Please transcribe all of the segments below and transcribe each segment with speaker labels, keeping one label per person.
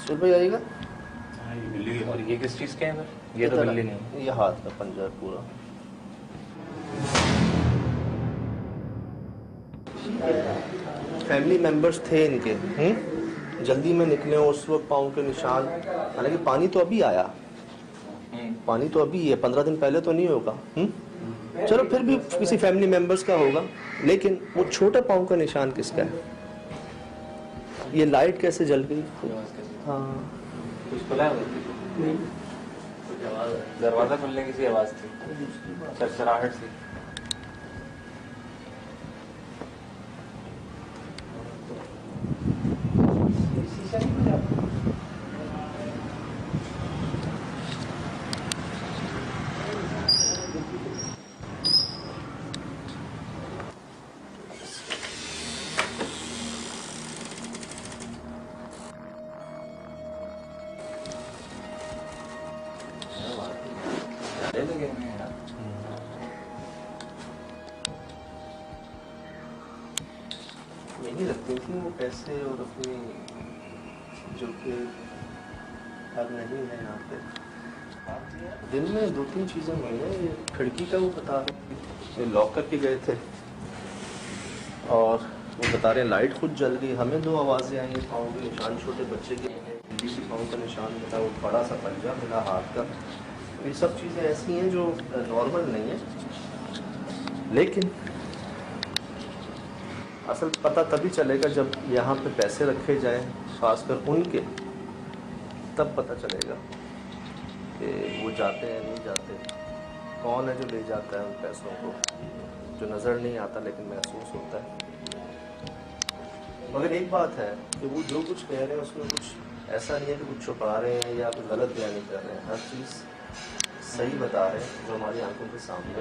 Speaker 1: सुन भाई आएगा।
Speaker 2: हाँ, ये बिल्ली। और ये किस चीज़ के हैं फिर? ये तो बिल्ली नहीं,
Speaker 1: ये हाथ का पंजा है पूरा। फैमिली मेंबर्स थे इनके। जल्दी में निकले उस वक्त पाँव के निशान। हालांकि पानी तो अभी आया, पानी तो अभी है, 15 दिन पहले तो नहीं होगा। चलो फिर भी किसी फैमिली मेंबर्स का होगा, लेकिन वो छोटे पाँव का निशान किसका है? ये लाइट कैसे जल गई? हाँ
Speaker 2: कुछ खुला है नहीं, दरवाजा खुलने की सी आवाज थी, सरसराहट सी।
Speaker 1: यही रखती थी वो पैसे और अपनी, जो कि अब नहीं है यहाँ पे। दिन में 2-3 चीज़ें हुई हैं। ये खिड़की का वो बता रहे, लॉक करके गए थे और वो बता रहे हैं लाइट खुद जल गई। हमें 2 आवाज़ें आई, पाँव के निशान छोटे बच्चे के, बिल्ली के पाँव का निशान मिला, वो बड़ा सा पंजा मिला हाथ का। ये सब चीज़ें ऐसी हैं जो नॉर्मल नहीं है, लेकिन असल पता तभी चलेगा जब यहाँ पे पैसे रखे जाएं, खासकर उनके, तब पता चलेगा कि वो जाते हैं नहीं जाते, कौन है जो ले जाता है उन पैसों को, जो नज़र नहीं आता लेकिन महसूस होता है। मगर एक बात है कि वो जो कुछ कह रहे हैं उसमें कुछ ऐसा नहीं है कि कुछ छुपा रहे हैं या कुछ गलत बयानी कर रहे हैं। हर चीज़ सही बता रहे हैं जो हमारी आंखों के सामने।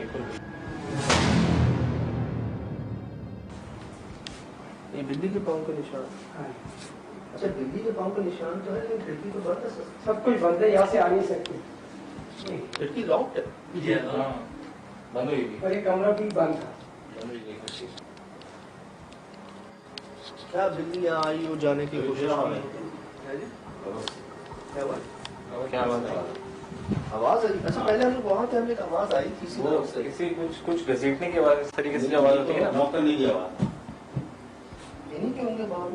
Speaker 1: ये बिल्ली के पाँव का निशान। अच्छा, बिल्ली के पाँव का निशान तो है, लेकिन खिड़की तो बंद है।
Speaker 3: सब कुछ बंद है, यहाँ से आ नहीं सकते।
Speaker 1: खिड़की लॉक्ड है,
Speaker 2: बंद हुई थी
Speaker 3: और ये कमरा भी बंद था।
Speaker 1: क्या बिल्ली यहाँ आई हो जाने की कोशिश कर रही है? क्या बात है? आवाज आई? अच्छा, पहले हम लोग वहाँ थे, हमें एक आवाज आई थी
Speaker 2: किसी कुछ घसीटने की आवाज, इस तरीके से आवाज होती है ना, मौका नहीं की आवाज।
Speaker 1: इन्हीं के होंगे बाल।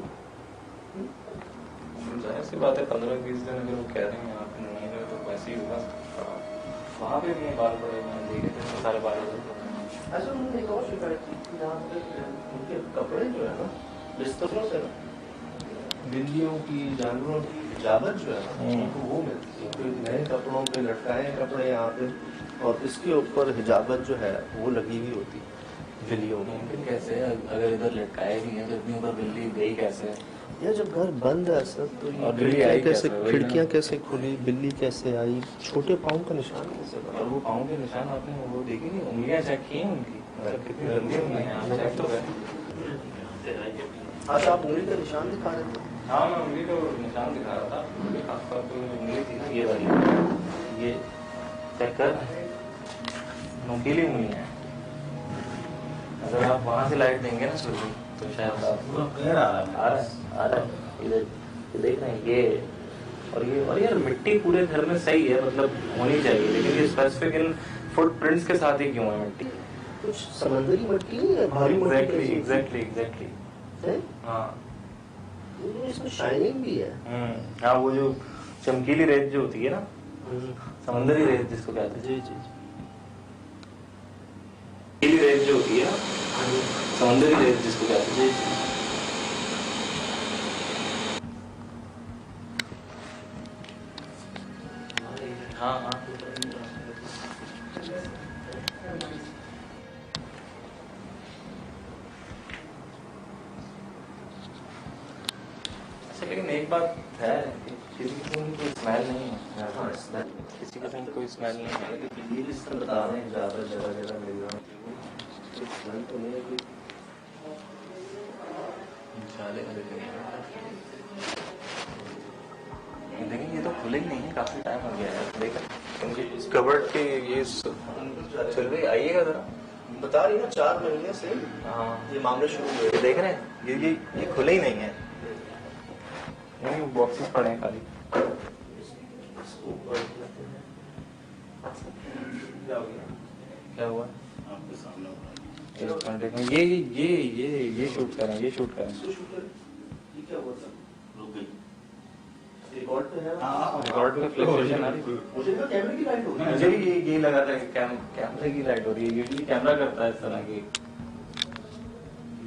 Speaker 2: जाहिर सी बात है, 15-20 दिन अगर वो कह रहे हैं यहाँ पे नहीं रहे तो वैसे ही होगा। वहाँ पे भी बाल पड़े, मैंने देखे थे सारे बाल।
Speaker 1: अच्छा, उन्होंने एक और शिकायत की थी, यहाँ पे उनके कपड़े जो है ना, बिस्तरों से ना बिल्लियों की, जानवरों की हिजाबत जो है ना, उनको वो मिलती है। तो नए कपड़ों पे लटकाए कपड़े यहाँ पे, और इसके ऊपर हिजाबत जो है वो लगी हुई होती है बिल्लियों की।
Speaker 2: मुमकिन कैसे है, अगर इधर लटकाए नहीं है तो इतनी ऊपर बिल्ली गई कैसे है?
Speaker 1: या जब घर बंद है सर, तो ये
Speaker 2: और बिल्ली आई कैसे?
Speaker 1: खिड़कियाँ कैसे खुली, बिल्ली कैसे आई, छोटे पाँव का निशान कैसे बना?
Speaker 2: और वो पाँव के निशान आपने वो देखी नहीं, उंगलियाँ चेक की हैं उनकी, मतलब कितनी गंदी उंगलियाँ हैं, चेक तो करें।
Speaker 1: अच्छा, आप उंगली का निशान दिखा रहे थे?
Speaker 2: हाँ, मैं उंगली का निशान दिखा रहा था, खासतौर पर उंगली थी ना ये वाली, ये चेक कर, नुकीली उंगलियाँ हैं। अगर आप वहाँ से लाइट देंगे ना सूर्य, तो शायद आ रहा है इधर, देख रहे हैं ये। और यार मिट्टी पूरे घर में सही है, मतलब होनी चाहिए, लेकिन ये स्पेसिफिक इन फुटप्रिंट्स के साथ ही क्यों है मिट्टी?
Speaker 1: कुछ समंदरी मिट्टी है, भारी मिट्टी।
Speaker 2: एग्जैक्टली हाँ,
Speaker 1: इसमें शाइनिंग भी है।
Speaker 2: हाँ, वो जो चमकीली रेत जो होती है ना, समंदरी रेत जिसको कहते हैं,
Speaker 1: जी जी,
Speaker 2: चमकीली रेत जो होती है ना, समुद्री रेत जिसको कहते हैं। हाँ हाँ, अच्छा, लेकिन एक बात है, किसी किस्म की कोई स्मेल नहीं है, किसी किस्म की कोई स्मेल नहीं है।
Speaker 1: ये जिससे बता रहे हैं ज़्यादा जगह मिल रहा है, स्मेल तो नहीं है कि
Speaker 2: लेकिन ये तो खुले ही नहीं है, काफी टाइम हो गया है। देखा इस कबर्ड के ये चल रही, आइएगा जरा।
Speaker 1: बता रही ना 4 महीने से
Speaker 2: हाँ,
Speaker 1: ये मामले शुरू हुए।
Speaker 2: देख रहे हैं, ये खुले ही नहीं है, नहीं बॉक्सेस पड़े हैं खाली। क्या हुआ?
Speaker 1: आपके सामने हो
Speaker 2: ये शूट कर रहे हैं, ये शूट कर रहे हैं।
Speaker 1: ये क्या हुआ था? रुक गई। रिकॉर्ड पे है।
Speaker 2: रिकॉर्ड पे फ्लक्चुएशन आ रही है।
Speaker 1: मुझे तो कैमरे की लाइट हो गई।
Speaker 2: मुझे भी ये लगा था कि कैमरे की लाइट हो रही है। यूजुअली कैमरा करता है इस तरह की।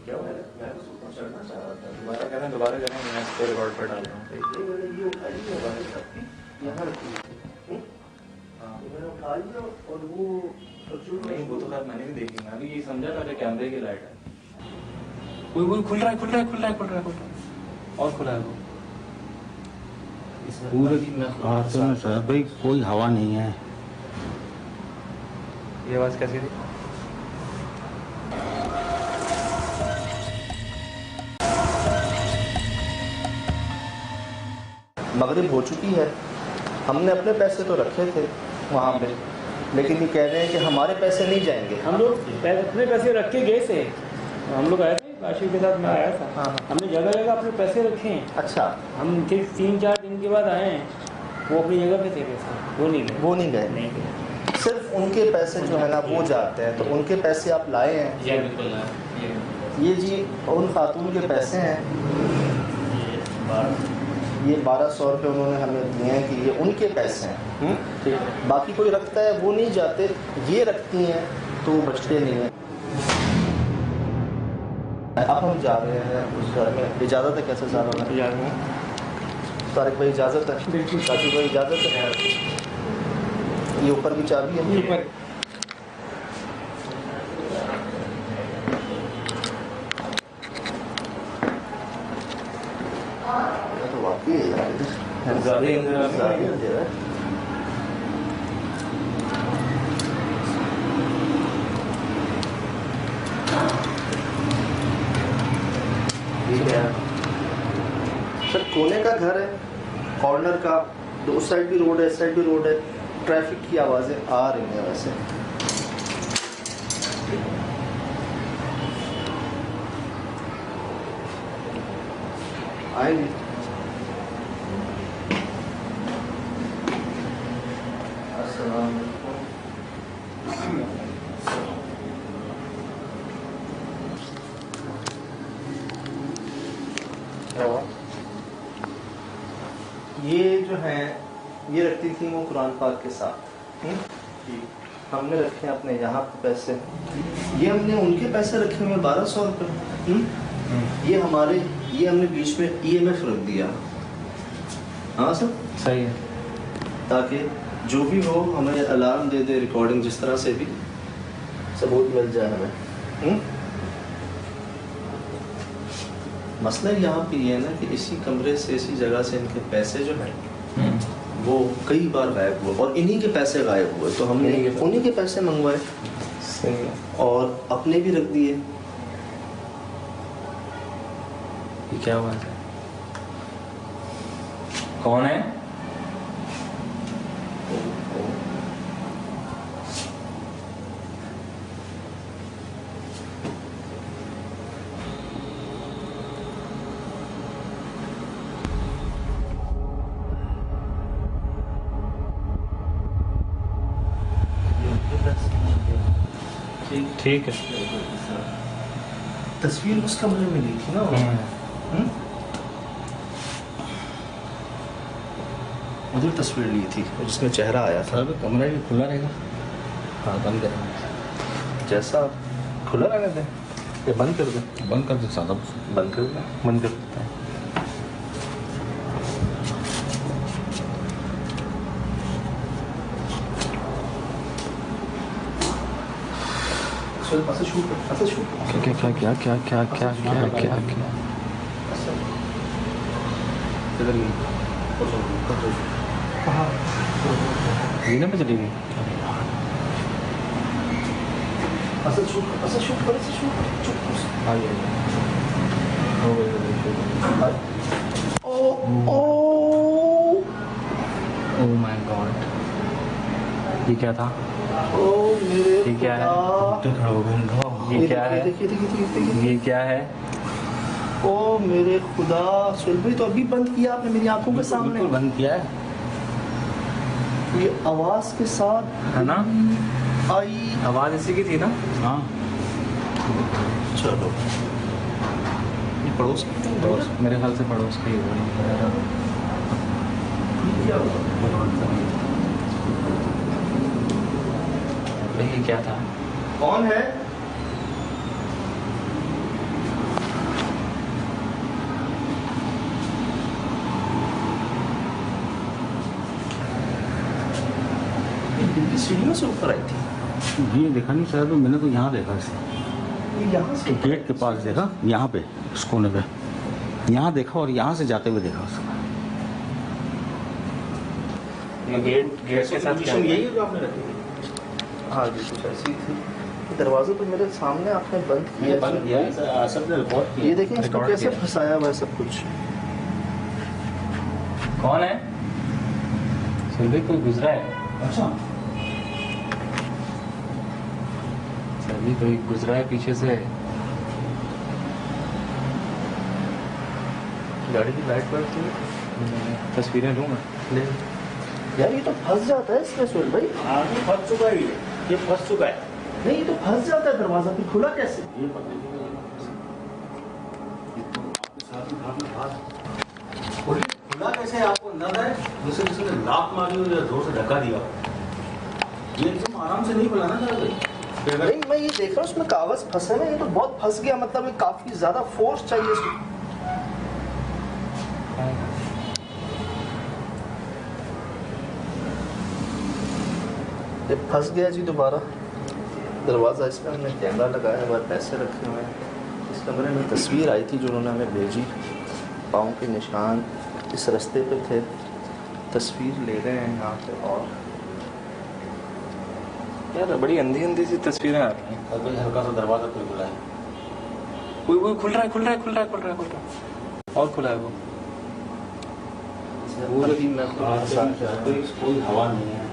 Speaker 2: क्या हुआ?
Speaker 1: मैं तो सुपर चढ़ना चाह रहा था।
Speaker 2: दोबारा करें मैं इसको रिकॉर्ड पर डाल रहा हूँ।
Speaker 1: ये उठाई है हमारे सबकी यहाँ रखी है। मैंने उठा लिया और वो
Speaker 2: नहीं वो तो खैर मैंने भी देखी। मैं भी ये समझा था कि कैमरे की लाइट है। कोई खुल रहा है और खुला है वो।
Speaker 4: पूरे हाथों में सर भाई कोई हवा नहीं है।
Speaker 2: ये आवाज कैसी थी?
Speaker 1: मगरिब हो चुकी है। हमने अपने पैसे तो रखे थे वहाँ पे, लेकिन ये कह रहे हैं कि हमारे पैसे नहीं जाएंगे।
Speaker 5: हम लोग अपने पैसे रख के गए थे। हम लोग आए थे आशिफ के साथ, मैं आया था।
Speaker 1: हाँ।
Speaker 5: हमने जगह जगह अपने पैसे रखे हैं।
Speaker 1: अच्छा,
Speaker 5: हम फिर 3-4 दिन के बाद आए हैं, वो अपनी जगह पे थे पैसे, वो नहीं गए।
Speaker 1: वो नहीं गए।
Speaker 5: नहीं गए।
Speaker 1: सिर्फ उनके पैसे जो है ना वो जाते हैं, तो उनके पैसे आप लाए हैं।
Speaker 2: ये बिल्कुल है।
Speaker 1: ये जी उन खातून के पैसे हैं। ये 1200 रुपये उन्होंने हमें दिए हैं कि ये उनके पैसे हैं।
Speaker 2: ठीक है।
Speaker 1: बाकी कोई रखता है वो नहीं जाते, ये रखती हैं तो वो बचते नहीं हैं। अब हम जा रहे हैं उस घर में। इजाज़त है कैसे सारा तारिक भाई? इजाज़त है?
Speaker 5: बिल्कुल।
Speaker 1: काशी भाई इजाज़त है? ये ऊपर भी चाबी है।
Speaker 5: ऊपर
Speaker 1: तो वाकई सर कोने का घर है, कॉर्नर का, तो उस साइड भी रोड है, इस साइड भी रोड है। ट्रैफिक की आवाज़ें आ रही हैं वैसे। आएंगे। अस्सलाम ये जो है ये रखती थी वो कुरान पाक के साथ। हमने रखे अपने यहाँ पे पैसे। ये हमने उनके पैसे रखे हुए 1200 रुपये। ये हमने बीच में EMF रख दिया। हाँ सर
Speaker 2: सही है।
Speaker 1: ताकि जो भी हो हमें अलार्म दे दे, रिकॉर्डिंग जिस तरह से भी सबूत मिल जाए हमें। मसला यहाँ पे ये है ना कि इसी कमरे से, इसी जगह से इनके पैसे जो हैं वो कई बार गायब हुए और इन्हीं के पैसे गायब हुए, तो हमने उन्हीं के पैसे मंगवाए।
Speaker 2: सही है।
Speaker 1: और अपने भी रख दिए।
Speaker 2: ये क्या हुआ है? कौन है? ठीक है।
Speaker 1: तस्वीर उस कमरे में ली थी ना उधर तस्वीर ली थी जिसमें चेहरा आया था।
Speaker 4: कमरा भी खुला रहेगा।
Speaker 1: हाँ बंद कर, जैसा खुला रहने दें, ये बंद कर दें।
Speaker 4: बंद कर दे सादा।
Speaker 1: बंद कर दें, बंद कर देते हैं। ऐसे शूट कर, ऐसे शूट कर।
Speaker 4: क्या क्या क्या क्या क्या क्या क्या क्या क्या
Speaker 1: इधर नहीं।
Speaker 4: वीना में चली गई।
Speaker 1: ऐसे शूट कर, ऐसे शूट कर, ऐसे शूट कर। चुप।
Speaker 4: आ गई। हो गई।
Speaker 1: ओ ओ
Speaker 4: ओह माय गॉड। ये क्या था?
Speaker 1: ओ मेरे
Speaker 2: ये क्या है?
Speaker 1: खुदा।
Speaker 4: खड़ा हो गया।
Speaker 2: ये क्या है?
Speaker 1: देखिए देखिए देखिए देखिए।
Speaker 2: ये क्या है?
Speaker 1: ओ मेरे खुदा, सुहेल भाई तो अभी बंद किया आपने मेरी आंखों के सामने।
Speaker 2: बिल्कुल बंद किया है,
Speaker 1: ये आवाज के साथ
Speaker 2: है ना?
Speaker 1: आई।
Speaker 2: आवाज इसी की थी ना? हाँ,
Speaker 1: चलो ये पड़ोस की तो
Speaker 2: पड़ोस, मेरे ख्याल से पड़ोस की ही होगी। ये क्या था?
Speaker 1: कौन है? सीढ़ियों से ऊपर आई थी।
Speaker 6: ये देखा नहीं शायद, तो मैंने तो यहाँ देखा इसे,
Speaker 1: ये यहाँ से
Speaker 6: गेट के पास देखा, यहाँ पे इस कोने पे यहाँ देखा और यहाँ से जाते हुए देखा उसको।
Speaker 2: ये गेट के साथ क्या
Speaker 6: यही है जो आपने रखी थी?
Speaker 1: हाँ जी कुछ ऐसी थी। दरवाजे तो मेरे सामने आपने बंद किया।
Speaker 6: बंद किया है, सब ने रिकॉर्ड किया।
Speaker 1: ये देखें इसको
Speaker 2: रिकॉर्ड
Speaker 1: कैसे
Speaker 2: किया।
Speaker 1: फंसाया हुआ है सब कुछ।
Speaker 2: कौन है? सुन कोई गुजरा है।
Speaker 6: अच्छा,
Speaker 2: अभी कोई गुजरा है पीछे से।
Speaker 1: गाड़ी की लाइट बढ़ती है।
Speaker 2: तस्वीरें लूँगा।
Speaker 1: ले यार ये तो फंस जाता है इसमें सुहेल भाई।
Speaker 6: आगे फंस चुका है, ये फंस चुका है।
Speaker 1: नहीं ये तो फंस जाता है दरवाजा, फिर खुला कैसे?
Speaker 6: ये पता नहीं आपके साथ में बात खुला कैसे आपको अंदाजा है? जैसे किसी ने लात मारी हो या जोर से धक्का दिया हो। ये एकदम आराम से नहीं खुला ना सर भाई।
Speaker 1: नहीं मैं ये देख रहा हूँ उसमें कागज फंसे हैं, ये तो बहुत फंस गया, मतलब ये काफी ज्यादा फोर्स चाहिए इसमें। ये फंस गया जी दोबारा दरवाज़ा। इसमें हमने कैमरा लगाया है, बहुत पैसे रखे हुए हैं। इस कमरे में तस्वीर आई थी जो उन्होंने हमें भेजी, पाँव के निशान इस रास्ते पे थे। तस्वीर ले रहे हैं यहाँ पे। और
Speaker 2: यार बड़ी अंधी अंधी सी तस्वीरें आ रही हैं।
Speaker 6: और भाई हल्का सा दरवाजा कोई खुला है।
Speaker 2: कोई खुल रहा है, खुल रहा है, खुल रहा है, खुल रहा है, खुल रहा है, और खुला है वो।
Speaker 1: पूरी मैं खुद फंसा है।
Speaker 6: कोई हवा नहीं है।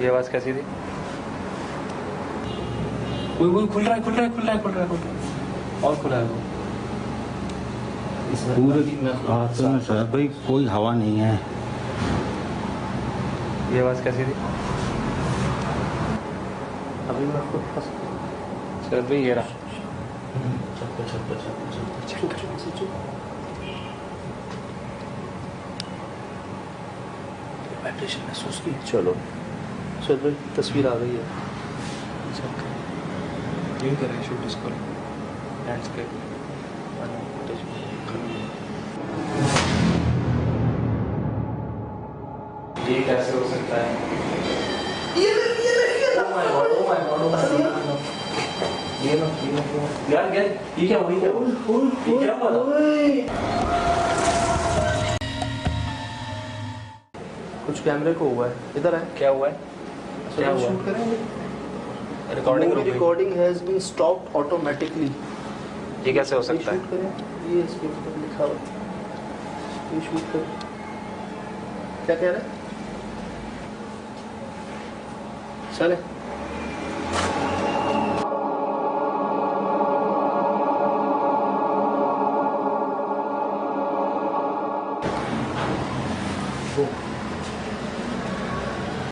Speaker 2: ये आवाज कैसी थी? कोई खुल रहा है, खुल रहा है, खुल रहा है, खुल रहा है, खुल रहा है, और खुला है वो।
Speaker 6: पूरे हादसे में शायद भाई कोई हवा नहीं है।
Speaker 2: ये आवाज कैसी थी?
Speaker 1: अभी मैं खुद फंस
Speaker 2: शरद भाई ये रहा।
Speaker 1: वाइब्रेशन महसूस की। चलो चल भाई तस्वीर आ गई है।
Speaker 2: यही करें शूट इसको, लैंडस्केप। ये कैसे हो सकता है? यार ये क्या हुई? क्या हुआ?
Speaker 1: कुछ कैमरे को हुआ है, इधर है।
Speaker 2: क्या हुआ है? क्या हुआ?
Speaker 1: शूट करेंगे।
Speaker 2: रिकॉर्डिंग रुक गई।
Speaker 1: Recording has been stopped automatically.
Speaker 2: ये कैसे हो सकता है?
Speaker 1: शूट करें, ये इसके ऊपर लिखा हुआ है। ये शूट करें। क्या कह रहे हैं? चले